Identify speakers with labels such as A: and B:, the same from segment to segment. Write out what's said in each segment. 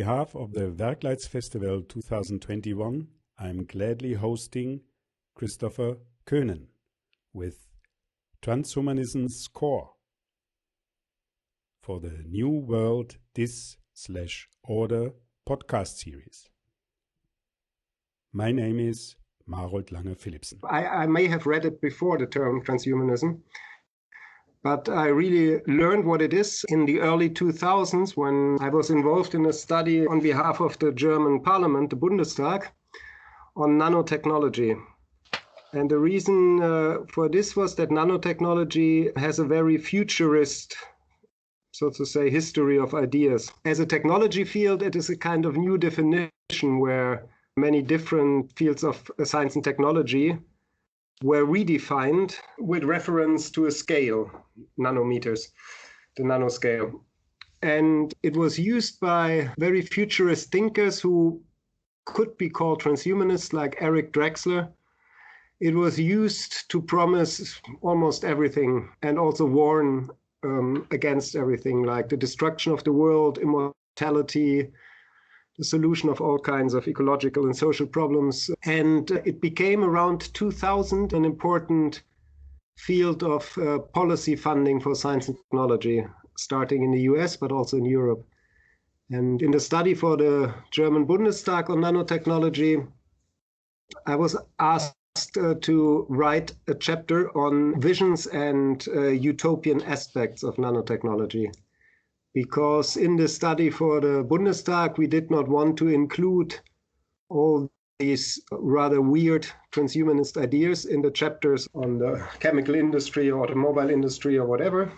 A: behalf of the Werkleitz Festival 2021, I'm gladly hosting Christopher Coenen with Transhumanism's Core for the New World Dis/Order podcast series. My name is Marold Langer-Philippsen.
B: I may have read it before, the term transhumanism, but I really learned what it is in the early 2000s when I was involved in a study on behalf of the German parliament, the Bundestag, on nanotechnology. And the reason for this was that nanotechnology has a very futurist, so to say, history of ideas. As a technology field, it is a kind of new definition where many different fields of science and technology were redefined with reference to a scale, nanometers, the nanoscale. And it was used by very futurist thinkers who could be called transhumanists, like Eric Drexler. It was used to promise almost everything and also warn against everything, like the destruction of the world, immortality, the solution of all kinds of ecological and social problems. And it became around 2000 an important field of policy funding for science and technology, starting in the US, but also in Europe. And in the study for the German Bundestag on nanotechnology, I was asked to write a chapter on visions and utopian aspects of nanotechnology. Because in the study for the Bundestag, we did not want to include all these rather weird transhumanist ideas in the chapters on the chemical industry or automobile industry or whatever.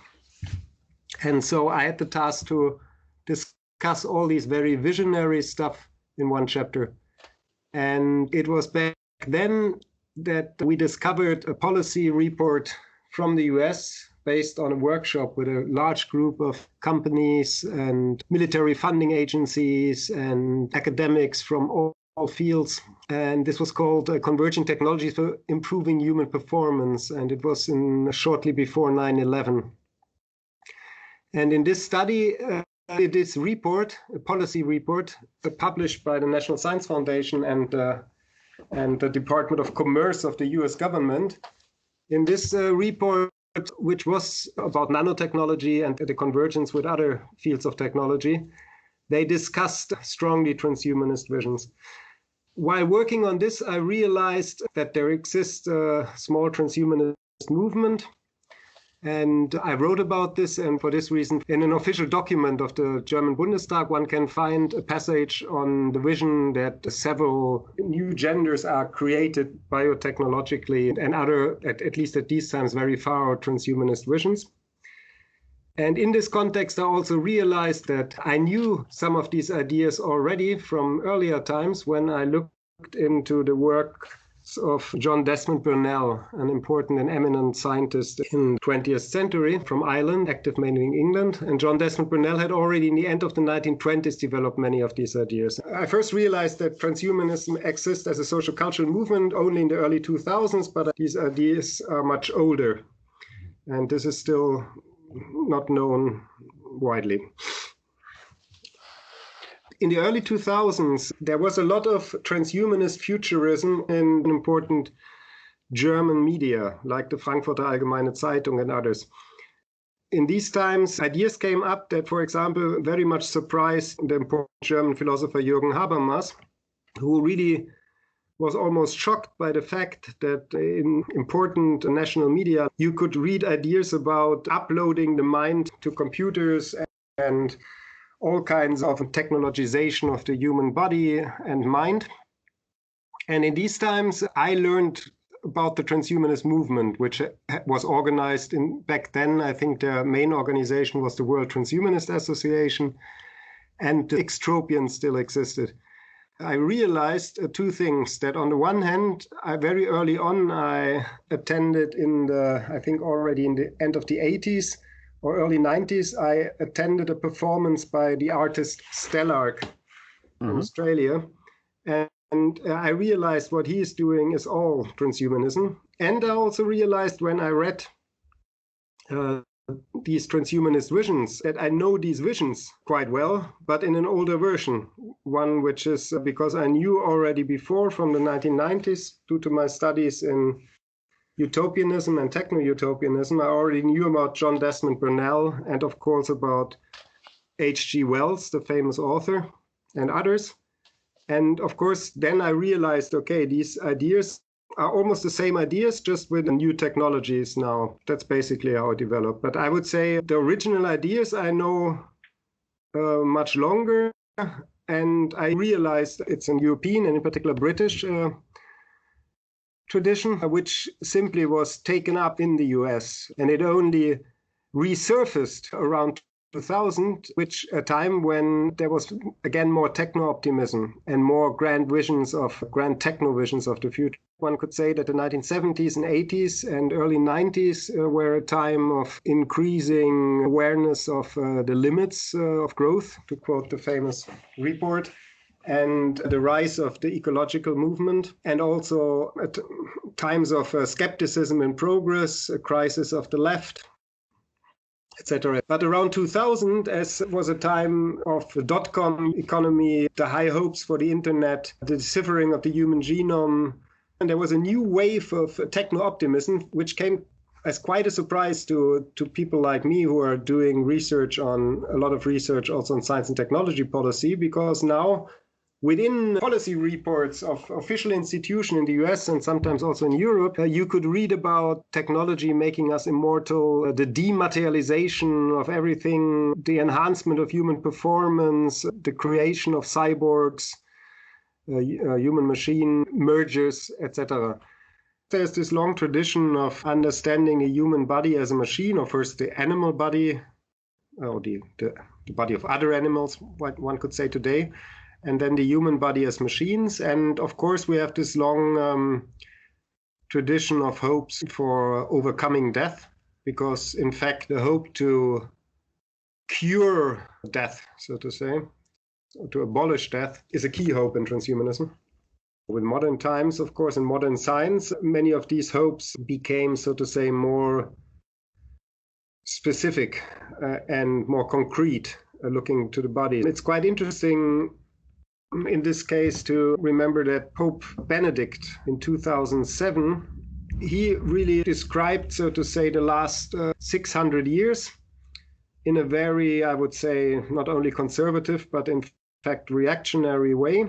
B: And so I had the task to discuss all these very visionary stuff in one chapter. And it was back then that we discovered a policy report from the US based on a workshop with a large group of companies and military funding agencies and academics from all fields. And this was called Converging Technologies for Improving Human Performance. And it was shortly before 9/11. And in this study, this report, a policy report, published by the National Science Foundation and the Department of Commerce of the US government, in this report, which was about nanotechnology and the convergence with other fields of technology, they discussed strongly transhumanist visions. While working on this, I realized that there exists a small transhumanist movement. And I wrote about this, and for this reason, in an official document of the German Bundestag, one can find a passage on the vision that several new genders are created biotechnologically and other, at least at these times, very far transhumanist visions. And in this context, I also realized that I knew some of these ideas already from earlier times when I looked into the work of John Desmond Burnell, an important and eminent scientist in the 20th century from Ireland, active mainly in England. And John Desmond Burnell had already in the end of the 1920s developed many of these ideas. I first realized that transhumanism exists as a social cultural movement only in the early 2000s, but these ideas are much older. And this is still not known widely. In the early 2000s, there was a lot of transhumanist futurism in important German media, like the Frankfurter Allgemeine Zeitung and others. In these times, ideas came up that, for example, very much surprised the important German philosopher Jürgen Habermas, who really was almost shocked by the fact that in important national media, you could read ideas about uploading the mind to computers and all kinds of technologization of the human body and mind. And in these times, I learned about the transhumanist movement, which was organized back then. I think the main organization was the World Transhumanist Association, and the extropians still existed. I realized two things, that on the one hand, very early on, I attended I think already in the end of the 80s, or early 90s, I attended a performance by the artist Stellark in Australia. And I realized what he is doing is all transhumanism. And I also realized when I read these transhumanist visions, that I know these visions quite well, but in an older version, one which is because I knew already before from the 1990s, due to my studies in utopianism and techno-utopianism, I already knew about John Desmond Burnell and of course about H.G. Wells, the famous author, and others. And of course, then I realized, okay, these ideas are almost the same ideas, just with new technologies now. That's basically how it developed. But I would say the original ideas I know much longer, and I realized it's an European and in particular British tradition, which simply was taken up in the US, and it only resurfaced around 2000, which a time when there was again more techno-optimism and more grand techno visions of the future. One could say that the 1970s and 80s and early 90s were a time of increasing awareness of the limits of growth, to quote the famous report, and the rise of the ecological movement, and also at times of skepticism in progress, a crisis of the left, etc. But around 2000, as was a time of the dot-com economy, the high hopes for the internet, the deciphering of the human genome, and there was a new wave of techno-optimism, which came as quite a surprise to people like me who are doing a lot of research also on science and technology policy, because now within policy reports of official institutions in the US and sometimes also in Europe, you could read about technology making us immortal, the dematerialization of everything, the enhancement of human performance, the creation of cyborgs, human-machine mergers, etc. There's this long tradition of understanding a human body as a machine, or first the animal body, or the body of other animals, what one could say today, and then the human body as machines. And of course, we have this long tradition of hopes for overcoming death, because in fact, the hope to cure death, so to say, or to abolish death, is a key hope in transhumanism. With modern times, of course, in modern science, many of these hopes became, so to say, more specific and more concrete, looking to the body. It's quite interesting in this case to remember that Pope Benedict in 2007, he really described, so to say, the last 600 years in a very, I would say, not only conservative, but in fact reactionary way.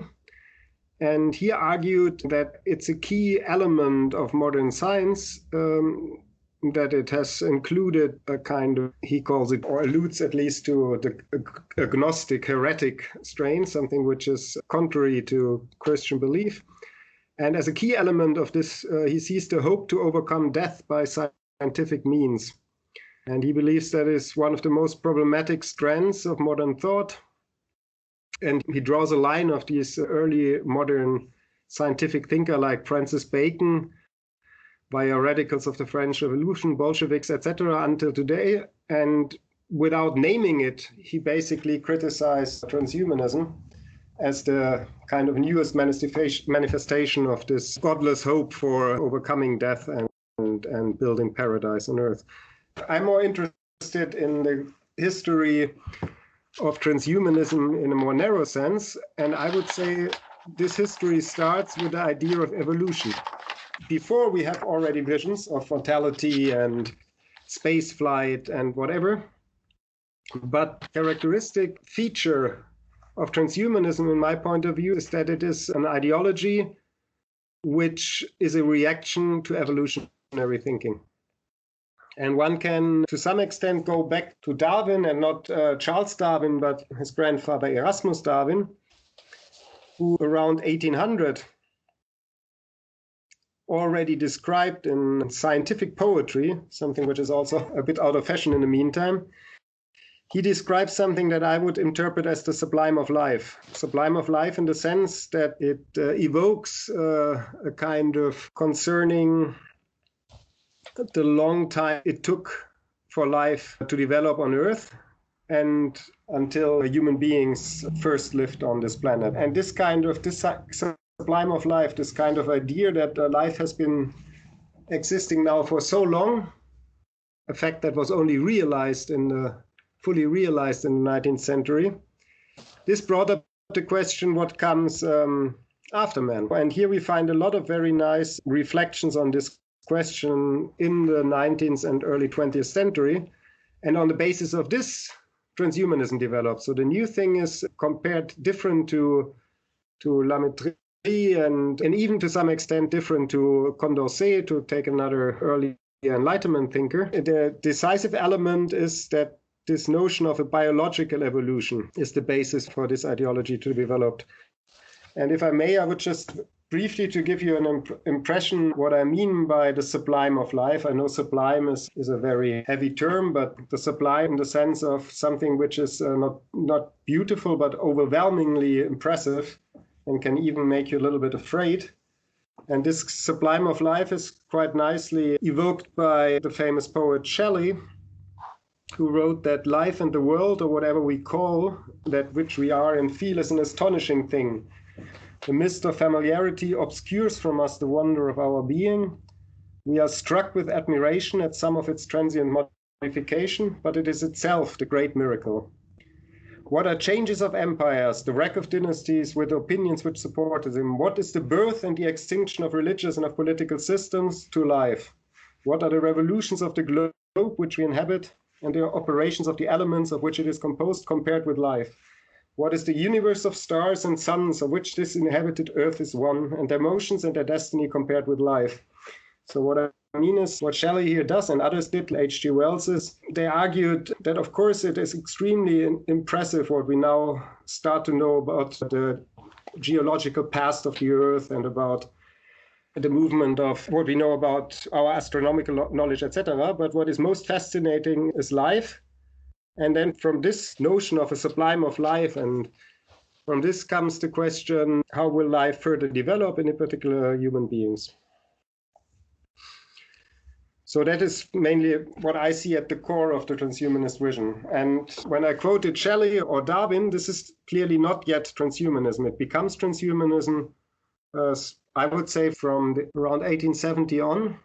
B: And he argued that it's a key element of modern science that it has included a kind of, he calls it, or alludes at least to the agnostic heretic strain, something which is contrary to Christian belief. And as a key element of this, he sees the hope to overcome death by scientific means. And he believes that is one of the most problematic strands of modern thought. And he draws a line of these early modern scientific thinker like Francis Bacon, via radicals of the French Revolution, Bolsheviks, etc., until today. And without naming it, he basically criticized transhumanism as the kind of newest manifestation of this godless hope for overcoming death and building paradise on earth. I'm more interested in the history of transhumanism in a more narrow sense, and I would say this history starts with the idea of evolution. Before, we have already visions of mortality and space flight and whatever. But characteristic feature of transhumanism, in my point of view, is that it is an ideology which is a reaction to evolutionary thinking. And one can, to some extent, go back to Darwin, and not Charles Darwin, but his grandfather Erasmus Darwin, who around 1800 already described in scientific poetry, something which is also a bit out of fashion in the meantime. He describes something that I would interpret as the sublime of life. Sublime of life in the sense that it evokes a kind of concerning the long time it took for life to develop on Earth and until human beings first lived on this planet. And this sublime of life, this kind of idea that life has been existing now for so long, a fact that was only fully realized in the 19th century. This brought up the question, what comes after man? And here we find a lot of very nice reflections on this question in the 19th and early 20th century. And on the basis of this, transhumanism developed. So the new thing is compared different to La Mettrie and even to some extent different to Condorcet, to take another early Enlightenment thinker. The decisive element is that this notion of a biological evolution is the basis for this ideology to be developed. And if I may, I would just briefly to give you an impression what I mean by the sublime of life. I know sublime is a very heavy term, but the sublime in the sense of something which is not beautiful, but overwhelmingly impressive and can even make you a little bit afraid. And this sublime of life is quite nicely evoked by the famous poet Shelley, who wrote that life and the world, or whatever we call that which we are and feel, is an astonishing thing. The mist of familiarity obscures from us the wonder of our being. We are struck with admiration at some of its transient modification, but it is itself the great miracle. What are changes of empires, the wreck of dynasties with opinions which supported them? What is the birth and the extinction of religious and of political systems to life? What are the revolutions of the globe which we inhabit and the operations of the elements of which it is composed compared with life? What is the universe of stars and suns of which this inhabited earth is one, and their motions and their destiny compared with life? So what I mean is, what Shelley here does, and others did, H.G. Wells, is they argued that, of course, it is extremely impressive what we now start to know about the geological past of the earth and about the movement of what we know about our astronomical knowledge, etc. But what is most fascinating is life. And then from this notion of a sublime of life, and from this comes the question, how will life further develop, and in particular human beings? So that is mainly what I see at the core of the transhumanist vision. And when I quoted Shelley or Darwin, this is clearly not yet transhumanism. It becomes transhumanism, I would say, from around 1870 on.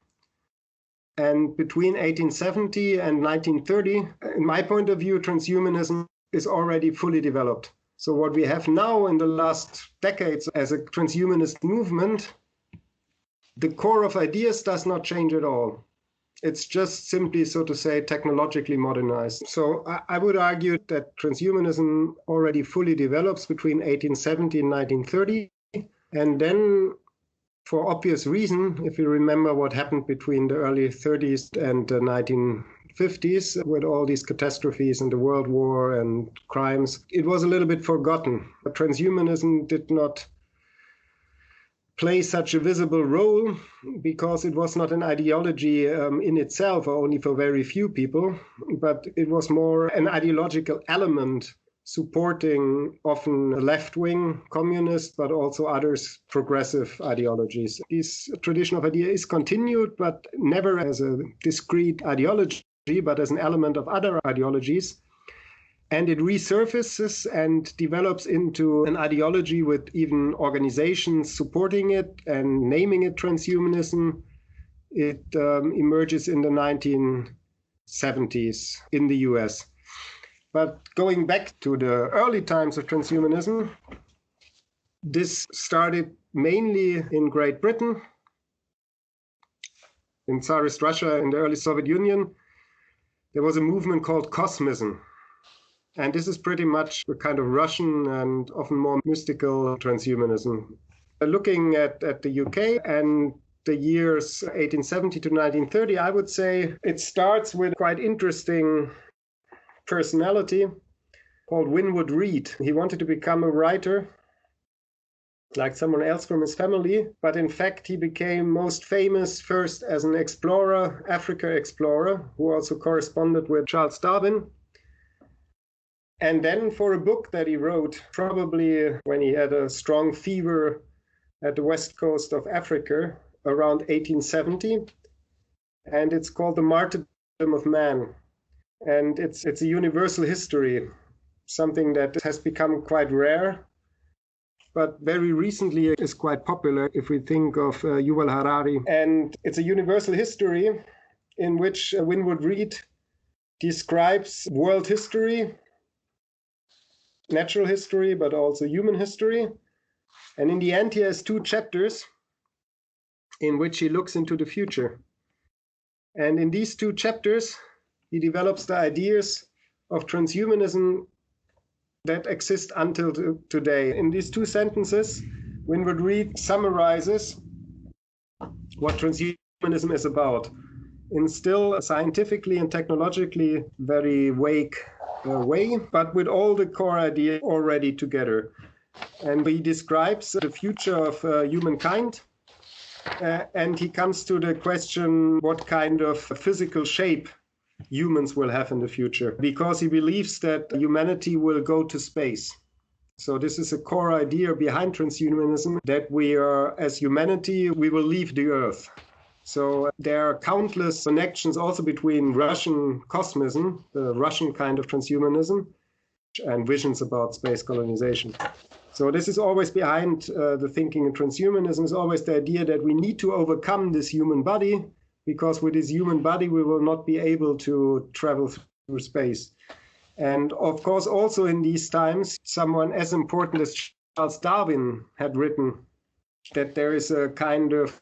B: And between 1870 and 1930, in my point of view, transhumanism is already fully developed. So what we have now in the last decades as a transhumanist movement, the core of ideas does not change at all. It's just simply, so to say, technologically modernized. So I would argue that transhumanism already fully develops between 1870 and 1930. And then, for obvious reason, if you remember what happened between the early 30s and the 1950s with all these catastrophes and the World War and crimes, it was a little bit forgotten. But transhumanism did not play such a visible role because it was not an ideology in itself, or only for very few people, but it was more an ideological element supporting often left-wing communist, but also others progressive ideologies. This tradition of idea is continued, but never as a discrete ideology, but as an element of other ideologies. And it resurfaces and develops into an ideology with even organizations supporting it and naming it transhumanism. It emerges in the 1970s in the US. But going back to the early times of transhumanism, this started mainly in Great Britain, in Tsarist Russia, in the early Soviet Union. There was a movement called Cosmism. And this is pretty much a kind of Russian and often more mystical transhumanism. Looking at the UK and the years 1870 to 1930, I would say it starts with quite interesting personality called Winwood Reade. He wanted to become a writer like someone else from his family, but in fact he became most famous first as an explorer, Africa explorer, who also corresponded with Charles Darwin. And then for a book that he wrote, probably when he had a strong fever at the west coast of Africa around 1870, and it's called The Martyrdom of Man. And it's a universal history, something that has become quite rare, but very recently is quite popular if we think of Yuval Harari. And it's a universal history in which Winwood Reade describes world history, natural history, but also human history. And in the end, he has 2 chapters in which he looks into the future. And in these 2 chapters, he develops the ideas of transhumanism that exist until today. In these 2 sentences, Winwood Reade summarizes what transhumanism is about in still a scientifically and technologically very vague way, but with all the core ideas already together. And he describes the future of humankind, and he comes to the question what kind of physical shape humans will have in the future, because he believes that humanity will go to space. So this is a core idea behind transhumanism, that we are, as humanity, we will leave the Earth. So there are countless connections also between Russian cosmism, the Russian kind of transhumanism, and visions about space colonization. So this is always behind the thinking in transhumanism, is always the idea that we need to overcome this human body, because with this human body we will not be able to travel through space. And of course, also in these times, someone as important as Charles Darwin had written that there is a kind of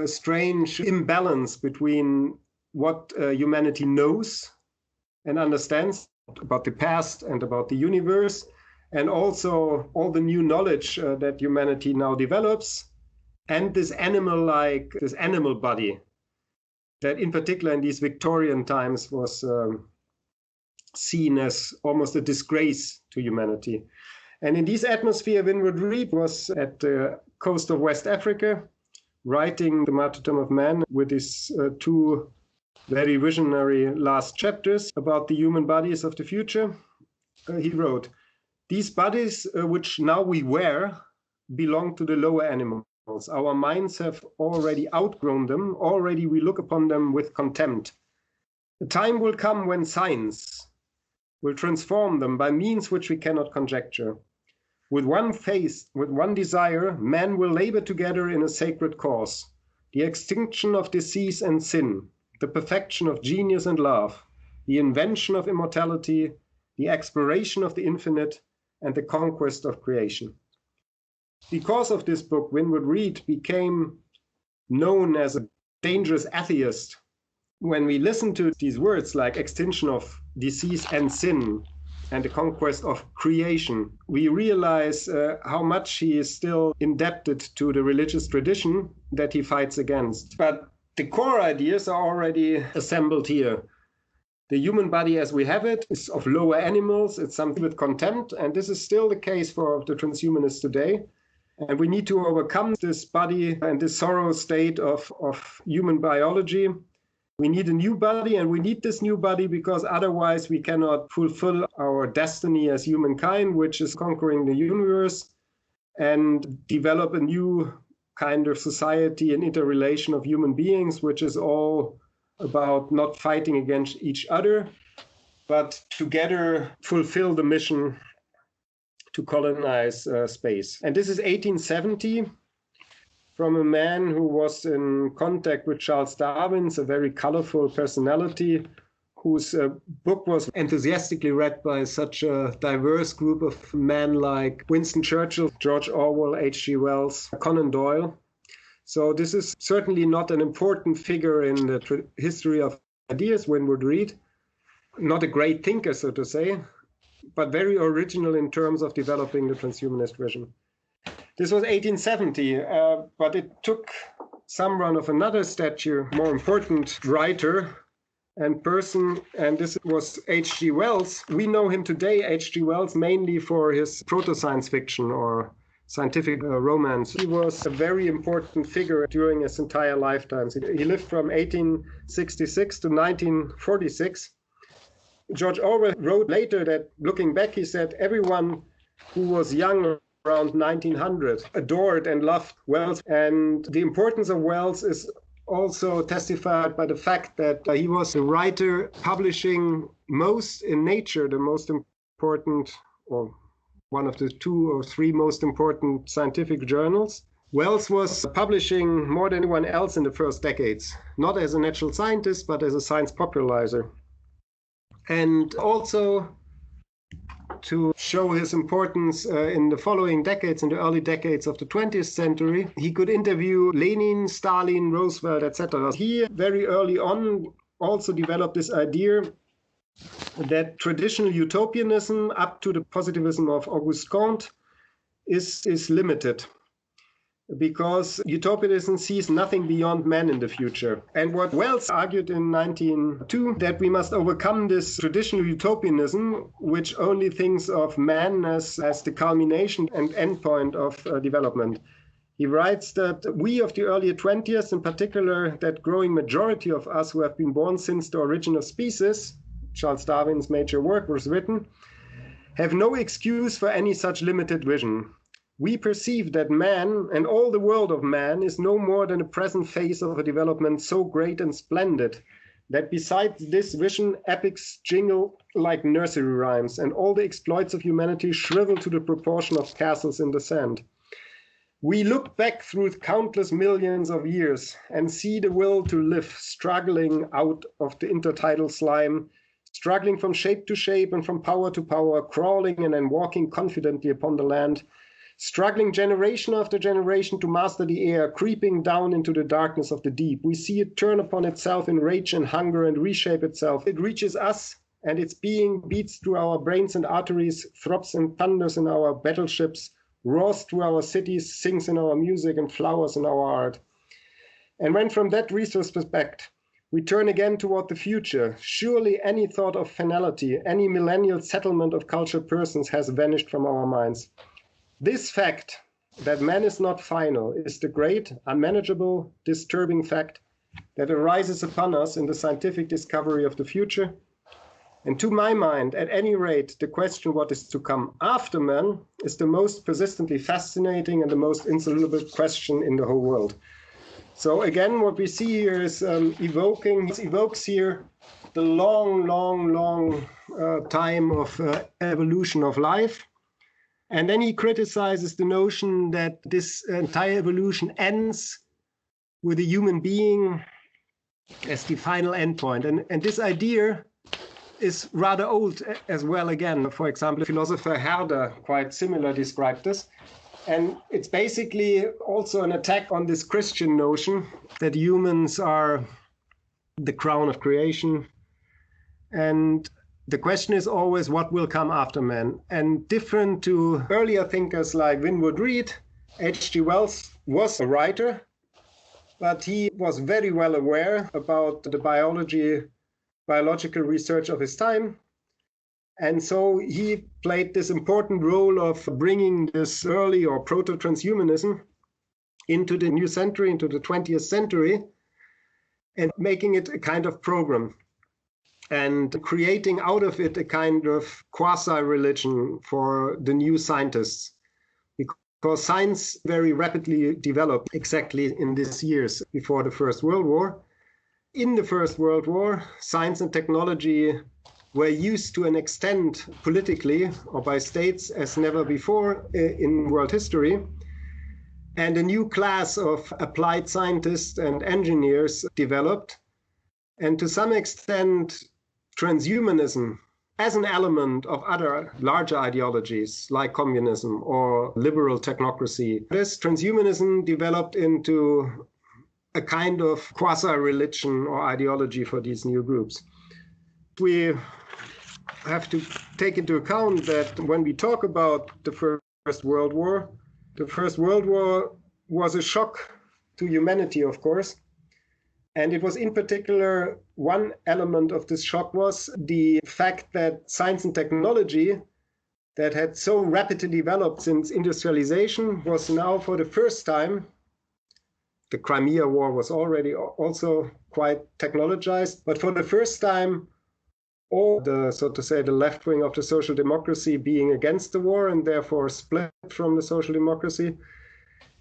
B: strange imbalance between what humanity knows and understands about the past and about the universe, and also all the new knowledge that humanity now develops, and this animal body that in particular in these Victorian times was seen as almost a disgrace to humanity. And in this atmosphere, Winwood Reade was at the coast of West Africa, writing The Martyrdom of Man with his 2 very visionary last chapters about the human bodies of the future. He wrote, "These bodies which now we wear belong to the lower animals. Our minds have already outgrown them. Already we look upon them with contempt. The time will come when science will transform them by means which we cannot conjecture. With one faith, with one desire, men will labor together in a sacred cause, the extinction of disease and sin, the perfection of genius and love, the invention of immortality, the exploration of the infinite, and the conquest of creation." Because of this book, Winwood Reade became known as a dangerous atheist. When we listen to these words like extinction of disease and sin and the conquest of creation, we realize how much he is still indebted to the religious tradition that he fights against. But the core ideas are already assembled here. The human body as we have it is of lower animals, it's something with contempt, and this is still the case for the transhumanists today. And we need to overcome this body and this sorrow state of human biology. We need a new body, and we need this new body because otherwise we cannot fulfill our destiny as humankind, which is conquering the universe and develop a new kind of society and interrelation of human beings, which is all about not fighting against each other, but together fulfill the mission to colonize space. And this is 1870. From a man who was in contact with Charles Darwin, a very colorful personality, whose book was enthusiastically read by such a diverse group of men like Winston Churchill, George Orwell, H.G. Wells, Conan Doyle. So this is certainly not an important figure in the history of ideas, Winwood Reade. Not a great thinker, so to say, but very original in terms of developing the transhumanist vision. This was 1870, but it took some run of another stature, more important writer and person, and this was H.G. Wells. We know him today, H.G. Wells, mainly for his proto-science fiction or scientific romance. He was a very important figure during his entire lifetime. He lived from 1866 to 1946. George Orwell wrote later that, looking back, he said, everyone who was young around 1900 adored and loved Wells. And the importance of Wells is also testified by the fact that he was a writer publishing most in Nature, the most important, or one of the 2 or 3 most important scientific journals. Wells was publishing more than anyone else in the first decades, not as a natural scientist, but as a science popularizer. And also to show his importance in the following decades, in the early decades of the 20th century, he could interview Lenin, Stalin, Roosevelt, etc. He very early on also developed this idea that traditional utopianism up to the positivism of Auguste Comte is limited, because utopianism sees nothing beyond man in the future. And what Wells argued in 1902, that we must overcome this traditional utopianism, which only thinks of man as the culmination and endpoint of development. He writes that we of the earlier 20th, in particular, that growing majority of us who have been born since the origin of species, Charles Darwin's major work was written, have no excuse for any such limited vision. We perceive that man and all the world of man is no more than a present phase of a development so great and splendid that besides this vision, epics jingle like nursery rhymes, and all the exploits of humanity shrivel to the proportion of castles in the sand. We look back through countless millions of years and see the will to live struggling out of the intertidal slime, struggling from shape to shape and from power to power, crawling and then walking confidently upon the land, struggling generation after generation to master the air, creeping down into the darkness of the deep. We see it turn upon itself in rage and hunger and reshape itself. It reaches us, and its being beats through our brains and arteries, throbs and thunders in our battleships, roars through our cities, sings in our music, and flowers in our art. And when from that retrospect we turn again toward the future, surely any thought of finality, any millennial settlement of cultured persons has vanished from our minds. This fact that man is not final is the great, unmanageable, disturbing fact that arises upon us in the scientific discovery of the future. And to my mind, at any rate, the question what is to come after man is the most persistently fascinating and the most insoluble question in the whole world. So again, what we see here is evokes here the long time of evolution of life. And then he criticizes the notion that this entire evolution ends with a human being as the final endpoint. And this idea is rather old as well again. For example, philosopher Herder quite similar described this. And it's basically also an attack on this Christian notion that humans are the crown of creation. And the question is always what will come after man. And different to earlier thinkers like Winwood Reade, H.G. Wells was a writer, but he was very well aware about the biological research of his time. And so he played this important role of bringing this early or proto-transhumanism into the new century, into the 20th century, and making it a kind of program, and creating out of it a kind of quasi-religion for the new scientists. Because science very rapidly developed exactly in these years before the First World War. In the First World War, science and technology were used to an extent politically or by states as never before in world history. And a new class of applied scientists and engineers developed. And to some extent, transhumanism as an element of other larger ideologies like communism or liberal technocracy. This transhumanism developed into a kind of quasi-religion or ideology for these new groups. We have to take into account that when we talk about the First World War, the First World War was a shock to humanity, of course. And it was in particular, one element of this shock was the fact that science and technology that had so rapidly developed since industrialization was now for the first time, the Crimea War was already also quite technologized, but for the first time, all the, so to say, the left wing of the social democracy being against the war and therefore split from the social democracy.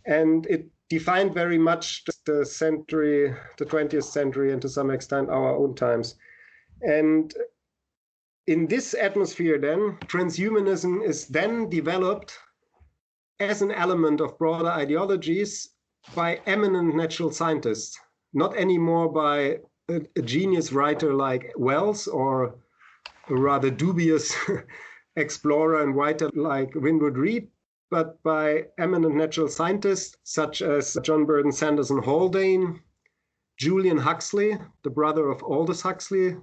B: And it defined very much the century, the 20th century, and to some extent our own times. And in this atmosphere then, transhumanism is then developed as an element of broader ideologies by eminent natural scientists, not anymore by a genius writer like Wells or a rather dubious explorer and writer like Winwood Reade, but by eminent natural scientists such as John Burton Sanderson Haldane, Julian Huxley, the brother of Aldous Huxley,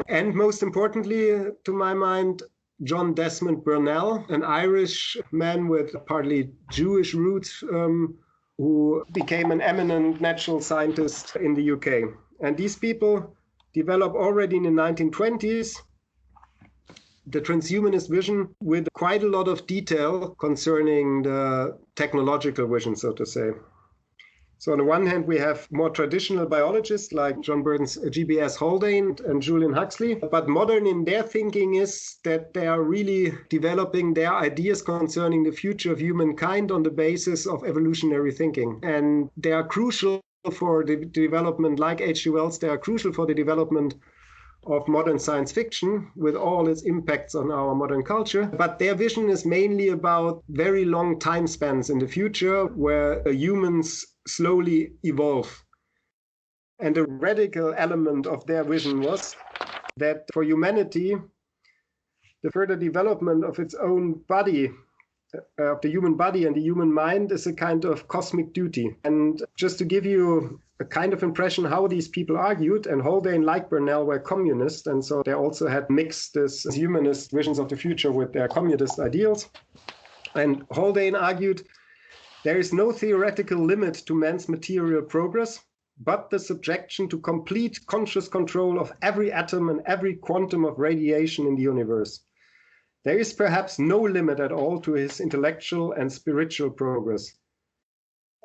B: and most importantly, to my mind, John Desmond Burnell, an Irish man with partly Jewish roots, who became an eminent natural scientist in the UK. And these people developed already in the 1920s the transhumanist vision with quite a lot of detail concerning the technological vision, so to say. So on the one hand, we have more traditional biologists like John Burton's GBS Haldane and Julian Huxley, but modern in their thinking is that they are really developing their ideas concerning the future of humankind on the basis of evolutionary thinking. And they are crucial for the development, like H.G. Wells, they are crucial for the development of modern science fiction with all its impacts on our modern culture. But their vision is mainly about very long time spans in the future where humans slowly evolve. And the radical element of their vision was that for humanity, the further development of its own body, of the human body and the human mind, is a kind of cosmic duty. And just to give you a kind of impression how these people argued, and Haldane, like Burnell, were communists, and so they also had mixed this humanist visions of the future with their communist ideals. And Haldane argued, there is no theoretical limit to man's material progress, but the subjection to complete conscious control of every atom and every quantum of radiation in the universe. There is perhaps no limit at all to his intellectual and spiritual progress.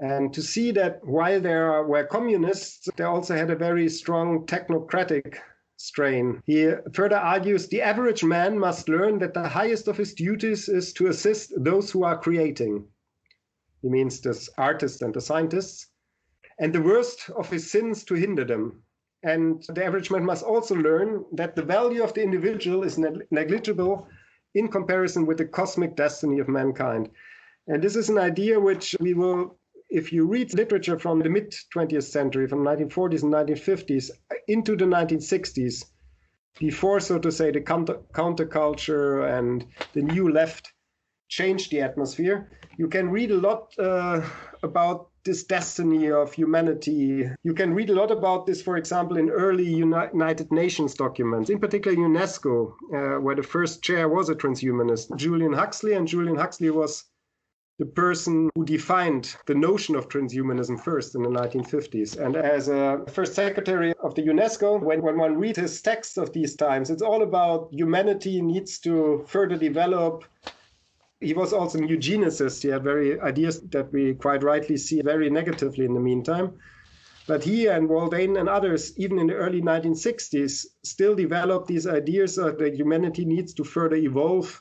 B: And to see that while they were communists, they also had a very strong technocratic strain. He further argues the average man must learn that the highest of his duties is to assist those who are creating. He means the artists and the scientists, and the worst of his sins to hinder them. And the average man must also learn that the value of the individual is negligible in comparison with the cosmic destiny of mankind. And this is an idea which we will, if you read literature from the mid-20th century, from 1940s and 1950s into the 1960s, before, so to say, the counterculture and the new left changed the atmosphere, you can read a lot about this destiny of humanity. You can read a lot about this, for example, in early United Nations documents, in particular UNESCO, where the first chair was a transhumanist, Julian Huxley, and Julian Huxley was the person who defined the notion of transhumanism first in the 1950s. And as a first secretary of the UNESCO, when one reads his texts of these times, it's all about humanity needs to further develop. He was also a eugenicist. He had very ideas that we quite rightly see very negatively in the meantime. But he and Haldane and others, even in the early 1960s, still developed these ideas that humanity needs to further evolve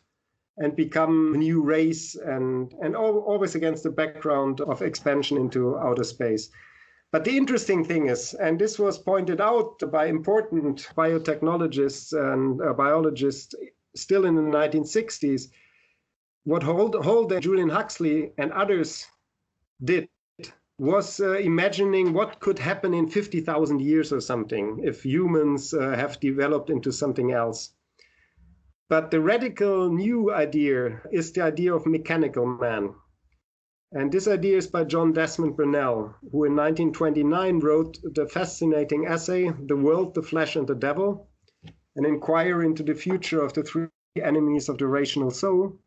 B: and become a new race, and always against the background of expansion into outer space. But the interesting thing is, and this was pointed out by important biotechnologists and biologists still in the 1960s, what Haldane, Julian Huxley, and others did was imagining what could happen in 50,000 years or something if humans have developed into something else. But the radical new idea is the idea of mechanical man. And this idea is by John Desmond Burnell, who in 1929 wrote the fascinating essay, The World, the Flesh, and the Devil, an inquiry into the future of the three enemies of the rational soul.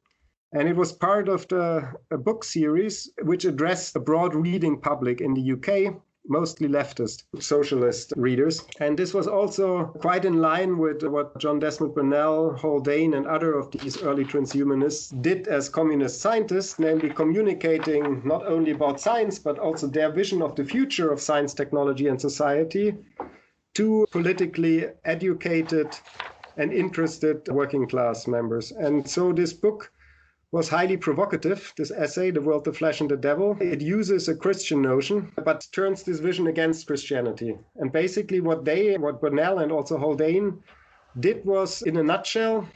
B: And it was part of a book series which addressed a broad reading public in the UK, mostly leftist, socialist readers. And this was also quite in line with what John Desmond Burnell, Haldane, and other of these early transhumanists did as communist scientists, namely communicating not only about science, but also their vision of the future of science, technology, and society to politically educated and interested working class members. And so this book was highly provocative, this essay, The World, the Flesh, and the Devil. It uses a Christian notion, but turns this vision against Christianity. And basically what Burnell and also Haldane did was, in a nutshell,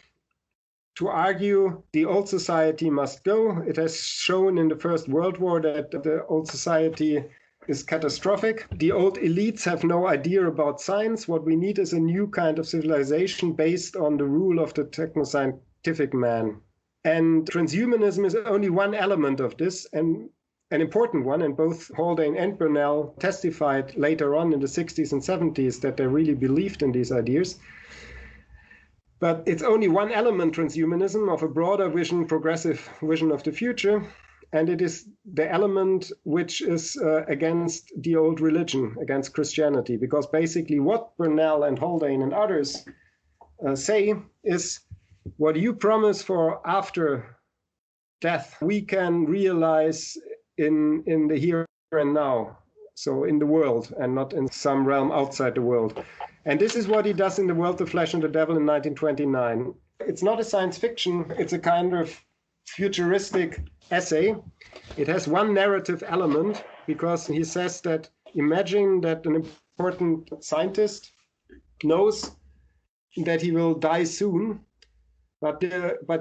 B: to argue the old society must go. It has shown in the First World War that the old society is catastrophic. The old elites have no idea about science. What we need is a new kind of civilization based on the rule of the techno-scientific man. And transhumanism is only one element of this, and an important one, and both Haldane and Bernal testified later on in the 60s and 70s that they really believed in these ideas. But it's only one element, transhumanism, of a broader vision, progressive vision of the future, and it is the element which is against the old religion, against Christianity, because basically what Bernal and Haldane and others say is, what you promise for after death, we can realize in the here and now, so in the world and not in some realm outside the world. And this is what he does in The World, the Flesh and the Devil in 1929. It's not a science fiction, it's a kind of futuristic essay. It has one narrative element, because he says that imagine that an important scientist knows that he will die soon, but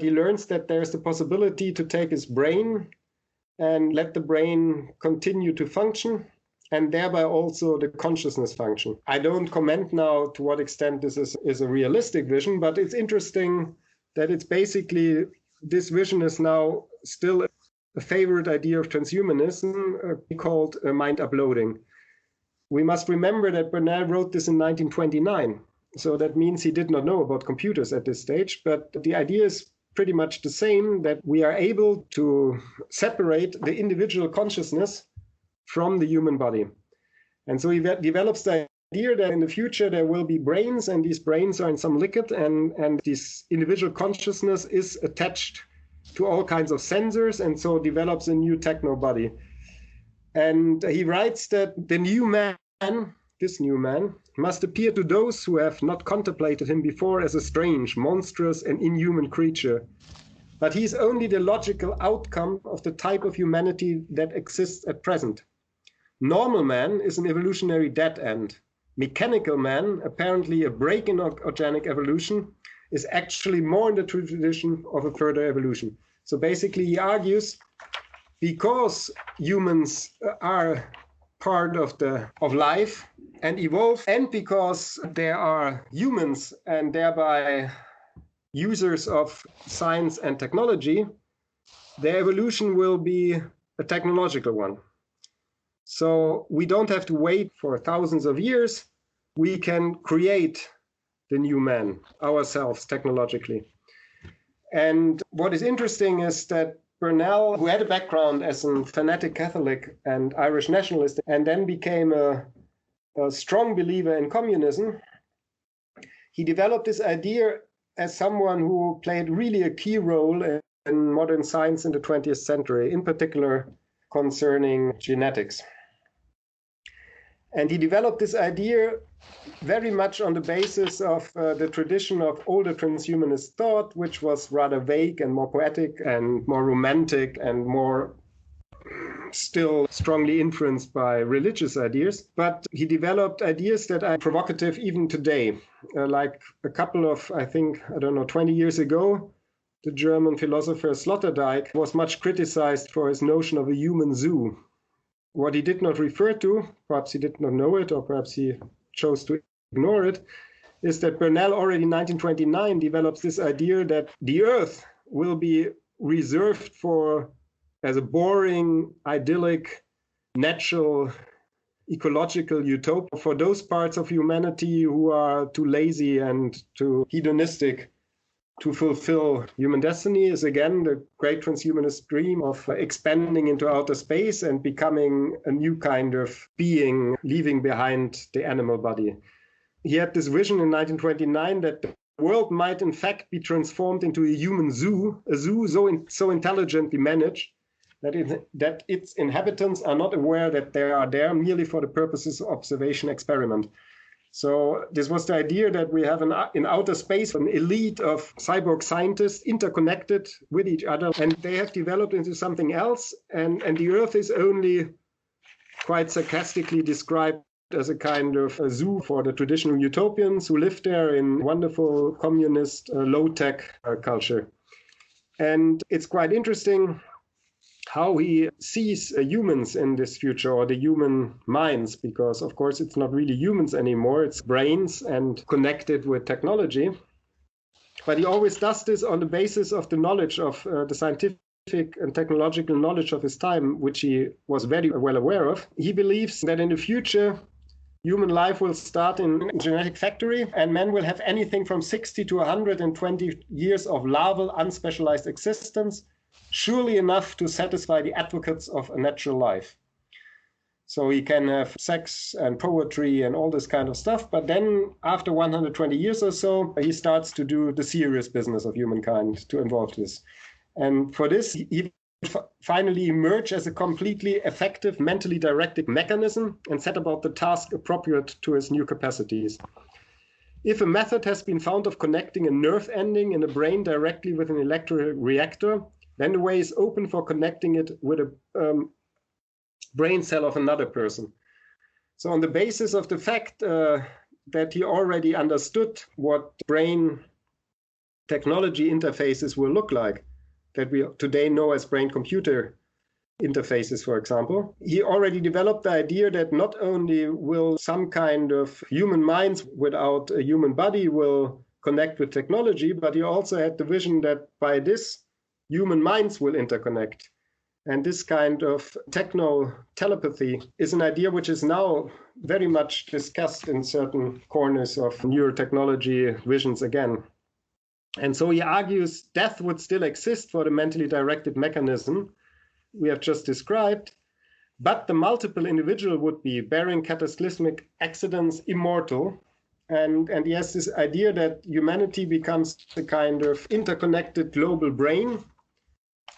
B: he learns that there's the possibility to take his brain and let the brain continue to function, and thereby also the consciousness function. I don't comment now to what extent this is a realistic vision, but it's interesting that it's basically, this vision is now still a favorite idea of transhumanism called mind uploading. We must remember that Bernal wrote this in 1929. So that means he did not know about computers at this stage, but the idea is pretty much the same, that we are able to separate the individual consciousness from the human body. And so he develops the idea that in the future there will be brains, and these brains are in some liquid, and this individual consciousness is attached to all kinds of sensors, and so develops a new techno body. And he writes that the new man, this new man, must appear to those who have not contemplated him before as a strange, monstrous, and inhuman creature. But he is only the logical outcome of the type of humanity that exists at present. Normal man is an evolutionary dead end. Mechanical man, apparently a break in organic evolution, is actually more in the tradition of a further evolution. So basically he argues, because humans are part of life and evolve, and because there are humans and thereby users of science and technology, their evolution will be a technological one. So we don't have to wait for thousands of years. We can create the new man ourselves technologically. And what is interesting is that Bernal, who had a background as a fanatic Catholic and Irish nationalist, and then became a strong believer in communism, he developed this idea as someone who played really a key role in modern science in the 20th century, in particular concerning genetics. And he developed this idea very much on the basis of the tradition of older transhumanist thought, which was rather vague and more poetic and more romantic and more still strongly influenced by religious ideas. But he developed ideas that are provocative even today. Like a couple of, 20 years ago, the German philosopher Sloterdijk was much criticized for his notion of a human zoo. What he did not refer to, perhaps he did not know it, or perhaps he chose to ignore it, is that Bernal already in 1929 develops this idea that the Earth will be reserved as a boring, idyllic, natural, ecological utopia for those parts of humanity who are too lazy and too hedonistic to fulfill human destiny. Is again the great transhumanist dream of expanding into outer space and becoming a new kind of being, leaving behind the animal body. He had this vision in 1929 that the world might in fact be transformed into a human zoo, a zoo so intelligently managed that its inhabitants are not aware that they are there merely for the purposes of observation experiment. So this was the idea that we have in outer space an elite of cyborg scientists interconnected with each other, and they have developed into something else, and the Earth is only quite sarcastically described as a kind of a zoo for the traditional utopians who live there in wonderful communist low-tech culture. And it's quite interesting how he sees humans in this future, or the human minds, because of course it's not really humans anymore, it's brains and connected with technology. But he always does this on the basis of the knowledge of the scientific and technological knowledge of his time, which he was very well aware of. He believes that in the future, human life will start in a genetic factory, and men will have anything from 60 to 120 years of larval, unspecialized existence, surely enough to satisfy the advocates of a natural life. So he can have sex and poetry and all this kind of stuff, but then after 120 years or so, he starts to do the serious business of humankind, to involve this. And for this, he finally emerge as a completely effective, mentally directed mechanism and set about the task appropriate to his new capacities. If a method has been found of connecting a nerve ending in a brain directly with an electrical reactor, then the way is open for connecting it with a brain cell of another person. So on the basis of the fact that he already understood what brain technology interfaces will look like, that we today know as brain-computer interfaces, for example, he already developed the idea that not only will some kind of human minds without a human body will connect with technology, but he also had the vision that by this, human minds will interconnect. And this kind of techno-telepathy is an idea which is now very much discussed in certain corners of neurotechnology visions again. And so he argues death would still exist for the mentally directed mechanism we have just described, but the multiple individual would be, bearing cataclysmic accidents, immortal. And he has this idea that humanity becomes a kind of interconnected global brain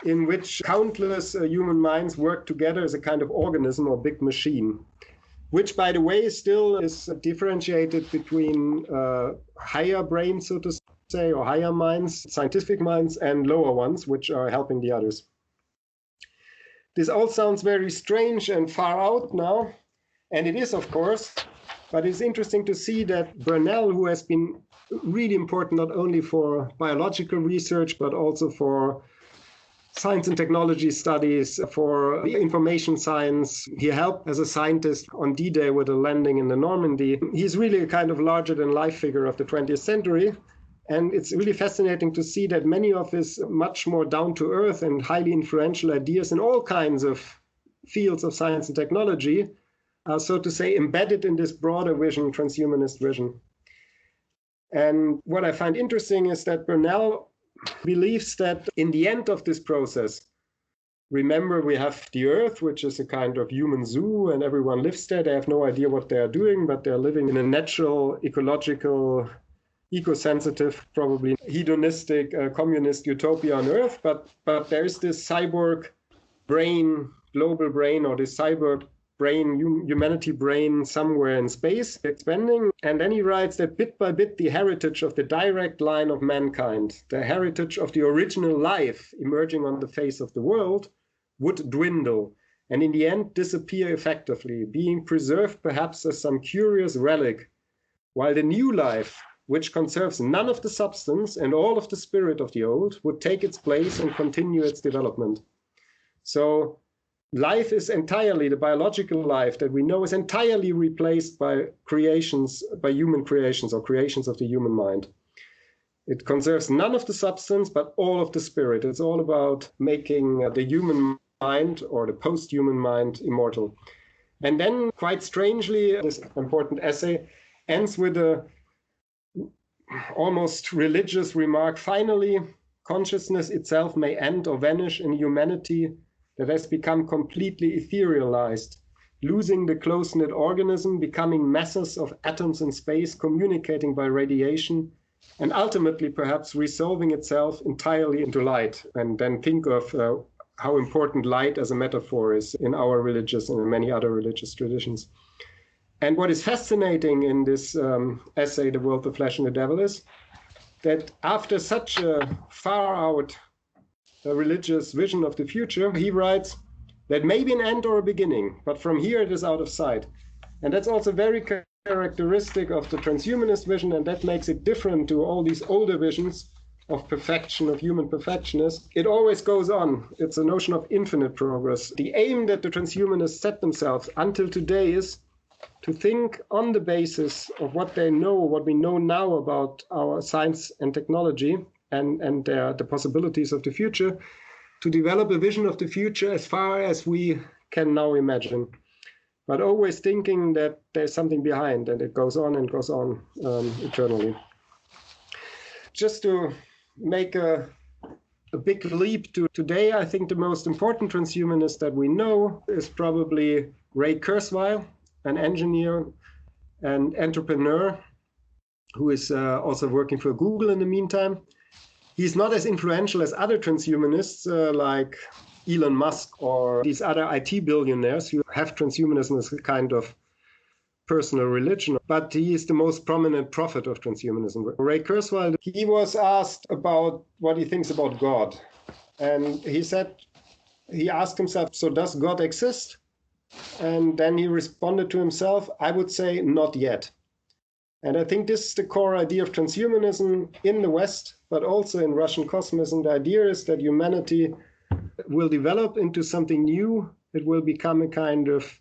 B: in which countless human minds work together as a kind of organism or big machine, which, by the way, still is differentiated between higher brains, so to say, or higher minds, scientific minds, and lower ones, which are helping the others. This all sounds very strange and far out now, and it is, of course, but it's interesting to see that Bernal, who has been really important not only for biological research, but also for science and technology studies, for information science. He helped as a scientist on D-Day with a landing in the Normandy. He's really a kind of larger-than-life figure of the 20th century. And it's really fascinating to see that many of his much more down-to-earth and highly influential ideas in all kinds of fields of science and technology are, so to say, embedded in this broader vision, transhumanist vision. And what I find interesting is that Bernal believes that in the end of this process, remember we have the Earth, which is a kind of human zoo, and everyone lives there. They have no idea what they are doing, but they're living in a natural, ecological, eco-sensitive, probably hedonistic, communist utopia on Earth. But there is this cyborg brain, global brain, or this cyborg brain, humanity brain somewhere in space, expanding. And then he writes that bit by bit, the heritage of the direct line of mankind, the heritage of the original life emerging on the face of the world, would dwindle, and in the end disappear effectively, being preserved perhaps as some curious relic, while the new life, which conserves none of the substance and all of the spirit of the old, would take its place and continue its development. So life is entirely, the biological life that we know is entirely replaced by creations, by human creations or creations of the human mind. It conserves none of the substance, but all of the spirit. It's all about making the human mind or the post-human mind immortal. And then, quite strangely, this important essay ends with a almost religious remark. Finally, consciousness itself may end or vanish in humanity that has become completely etherealized, losing the close-knit organism, becoming masses of atoms in space, communicating by radiation, and ultimately perhaps resolving itself entirely into light. And then think of how important light as a metaphor is in our religious and in many other religious traditions. And what is fascinating in this essay, The World, the Flesh and the Devil, is that after such a far-out religious vision of the future, he writes that maybe an end or a beginning, but from here it is out of sight. And that's also very characteristic of the transhumanist vision, and that makes it different to all these older visions of perfection, of human perfectionists, it always goes on. It's a notion of infinite progress. The aim that the transhumanists set themselves until today is to think on the basis of what they know, what we know now about our science and technology and the possibilities of the future, to develop a vision of the future as far as we can now imagine. But always thinking that there's something behind and it goes on and goes on eternally. Just to make a big leap to today, I think the most important transhumanist that we know is probably Ray Kurzweil, an engineer and entrepreneur who is also working for Google in the meantime. He's not as influential as other transhumanists like Elon Musk or these other IT billionaires who have transhumanism as a kind of personal religion, but he is the most prominent prophet of transhumanism. Ray Kurzweil, he was asked about what he thinks about God. And he asked himself, so does God exist? And then he responded to himself, I would say not yet. And I think this is the core idea of transhumanism in the West, but also in Russian Cosmism. The idea is that humanity will develop into something new. It will become a kind of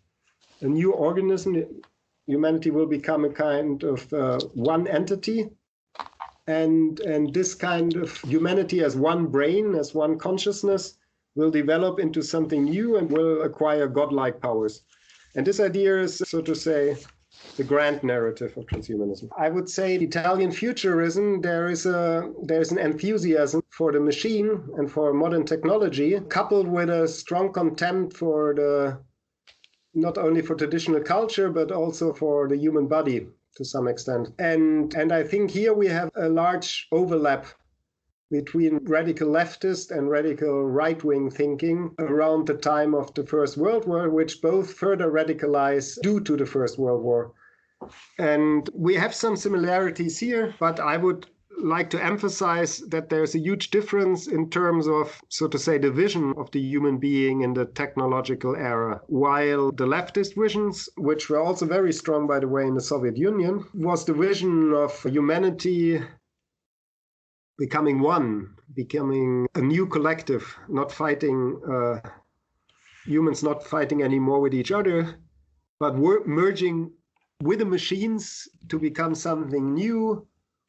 B: a new organism. Humanity will become a kind of one entity. And this kind of humanity as one brain, as one consciousness, will develop into something new and will acquire godlike powers. And this idea is, so to say, the grand narrative of transhumanism. I would say Italian futurism, there's an enthusiasm for the machine and for modern technology, coupled with a strong contempt for not only for traditional culture, but also for the human body to some extent. And I think here we have a large overlap between radical leftist and radical right-wing thinking around the time of the First World War, which both further radicalize due to the First World War. And we have some similarities here, but I would like to emphasize that there's a huge difference in terms of, so to say, the vision of the human being in the technological era. While the leftist visions, which were also very strong, by the way, in the Soviet Union, was the vision of humanity becoming one, becoming a new collective, not fighting, humans not fighting anymore with each other, but merging with the machines to become something new,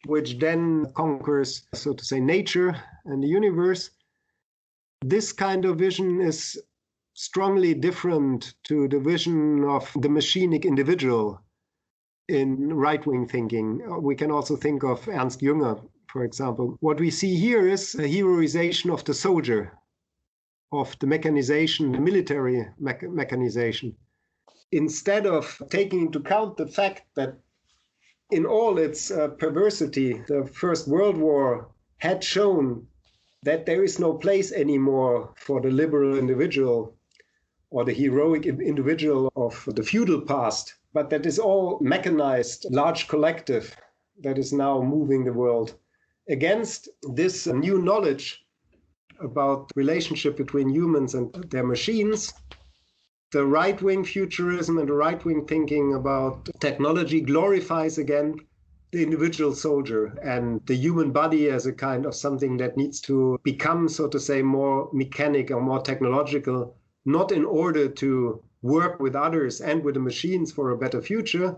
B: which then conquers, so to say, nature and the universe. This kind of vision is strongly different to the vision of the machinic individual in right-wing thinking. We can also think of Ernst Jünger, for example. What we see here is a heroization of the soldier, of the mechanization, the military mechanization, instead of taking into account the fact that in all its perversity, the First World War had shown that there is no place anymore for the liberal individual or the heroic individual of the feudal past, but that is all mechanized, large collective that is now moving the world. Against this new knowledge about the relationship between humans and their machines, the right-wing futurism and the right-wing thinking about technology glorifies again the individual soldier and the human body as a kind of something that needs to become, so to say, more mechanic or more technological, not in order to work with others and with the machines for a better future,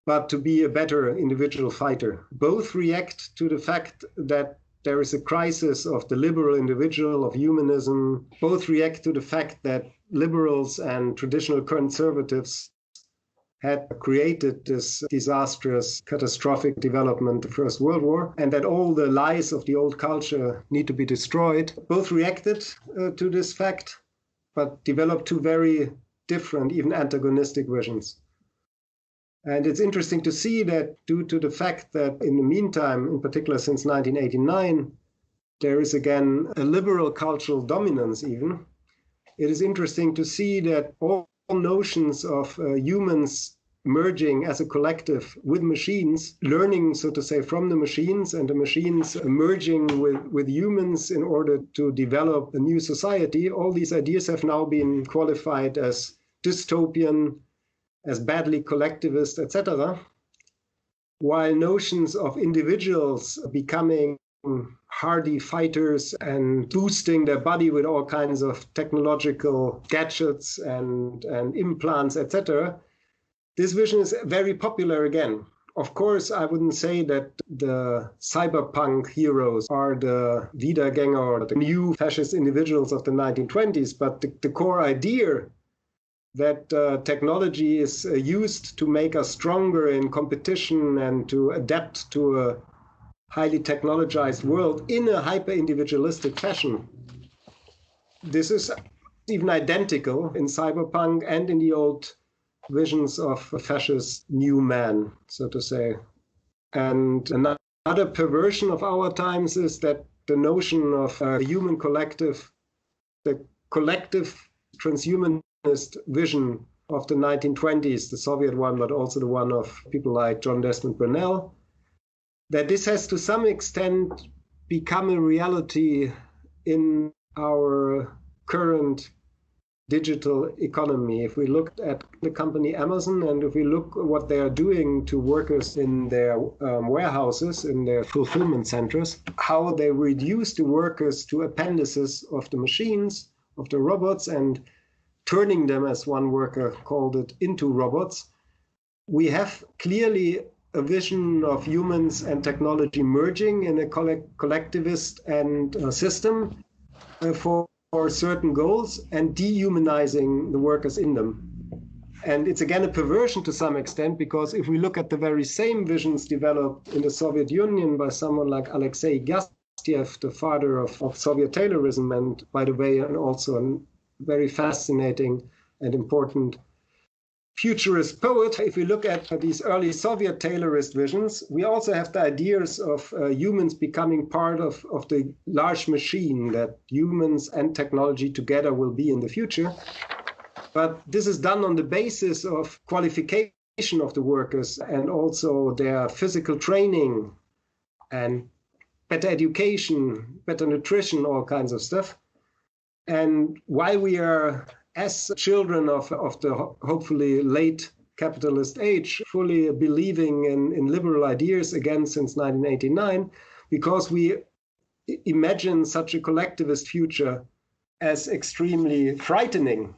B: but to be a better individual fighter. Both react to the fact that there is a crisis of the liberal individual, of humanism. Both react to the fact that liberals and traditional conservatives had created this disastrous, catastrophic development, the First World War, and that all the lies of the old culture need to be destroyed. Both reacted to this fact, but developed two very different, even antagonistic visions. And it's interesting to see that due to the fact that in the meantime, in particular since 1989, there is again a liberal cultural dominance even. It is interesting to see that all notions of humans merging as a collective with machines, learning, so to say, from the machines, and the machines merging with humans in order to develop a new society, all these ideas have now been qualified as dystopian, as badly collectivist, etc., while notions of individuals becoming hardy fighters and boosting their body with all kinds of technological gadgets and implants, etc. This vision is very popular again. Of course, I wouldn't say that the cyberpunk heroes are the Wiedergänger or the new fascist individuals of the 1920s, but the core idea that technology is used to make us stronger in competition and to adapt to a highly technologized world in a hyper-individualistic fashion. This is even identical in cyberpunk and in the old visions of a fascist new man, so to say. And another perversion of our times is that the notion of a human collective, the collective transhumanist vision of the 1920s, the Soviet one, but also the one of people like John Desmond Burnell, that this has to some extent become a reality in our current digital economy. If we look at the company Amazon and if we look at what they are doing to workers in their warehouses, in their fulfillment centers, how they reduce the workers to appendices of the machines, of the robots, and turning them, as one worker called it, into robots, we have clearly a vision of humans and technology merging in a collectivist and system for certain goals and dehumanizing the workers in them. And it's again a perversion to some extent, because if we look at the very same visions developed in the Soviet Union by someone like Alexei Gastyev, the father of Soviet Taylorism, and by the way, and also a very fascinating and important futurist poet, if we look at these early Soviet Taylorist visions, we also have the ideas of humans becoming part of the large machine that humans and technology together will be in the future. But this is done on the basis of qualification of the workers and also their physical training and better education, better nutrition, all kinds of stuff. And while we are, as children of the hopefully late capitalist age, fully believing in liberal ideas again since 1989, because we imagine such a collectivist future as extremely frightening,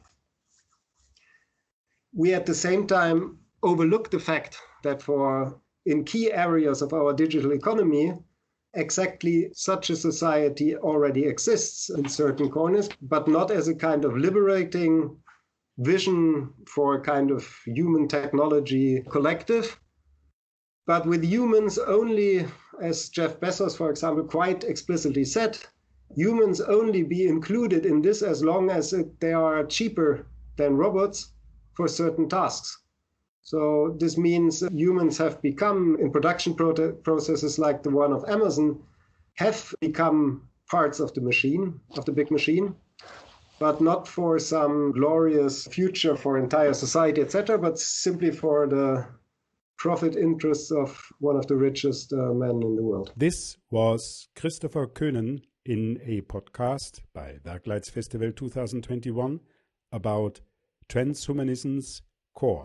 B: we at the same time overlook the fact that in key areas of our digital economy, exactly such a society already exists in certain corners, but not as a kind of liberating vision for a kind of human technology collective, but with humans only, as Jeff Bezos, for example, quite explicitly said, humans only be included in this as long as they are cheaper than robots for certain tasks. So this means humans have become, in production processes like the one of Amazon, have become parts of the machine, of the big machine, but not for some glorious future for entire society, etc., but simply for the profit interests of one of the richest men in the world.
A: This was Christopher Coenen in a podcast by Werkleitz Festival 2021 about transhumanism's core.